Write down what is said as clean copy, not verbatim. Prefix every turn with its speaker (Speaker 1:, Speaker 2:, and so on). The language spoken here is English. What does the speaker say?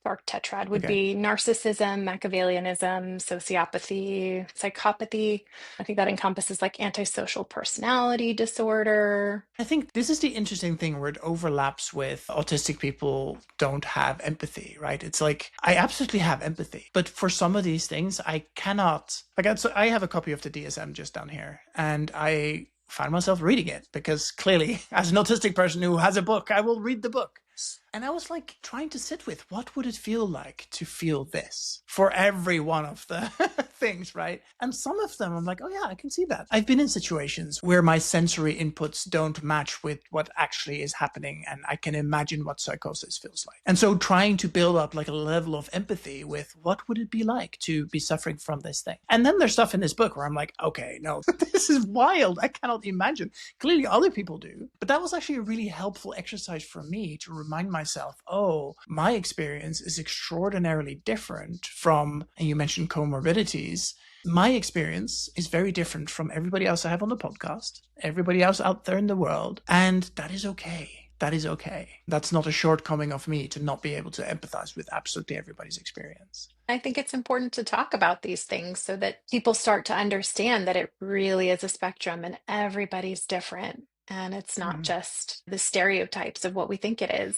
Speaker 1: Dark Tetrad would
Speaker 2: Okay.
Speaker 1: be narcissism, Machiavellianism, sociopathy, psychopathy. I think that encompasses like antisocial personality disorder.
Speaker 2: I think this is the interesting thing where it overlaps with autistic people don't have empathy, right? It's like I absolutely have empathy, but for some of these things, I cannot. So I have a copy of the DSM just down here, and I found myself reading it because clearly, as an autistic person who has a book, I will read the book. And I was like trying to sit with what would it feel like to feel this for every one of the things, right? And some of them I'm like, oh yeah, I can see that. I've been in situations where my sensory inputs don't match with what actually is happening, and I can imagine what psychosis feels like. And so trying to build up like a level of empathy with what would it be like to be suffering from this thing. And then there's stuff in this book where I'm like, okay, no, this is wild. I cannot imagine. Clearly other people do. But that was actually a really helpful exercise for me to remind myself, oh, my experience is extraordinarily different from, and you mentioned comorbidities, my experience is very different from everybody else I have on the podcast, everybody else out there in the world, and that is okay. That is okay. That's not a shortcoming of me to not be able to empathize with absolutely everybody's experience.
Speaker 1: I think it's important to talk about these things so that people start to understand that it really is a spectrum and everybody's different. And it's not
Speaker 2: Mhm.
Speaker 1: just the stereotypes of what we think it is.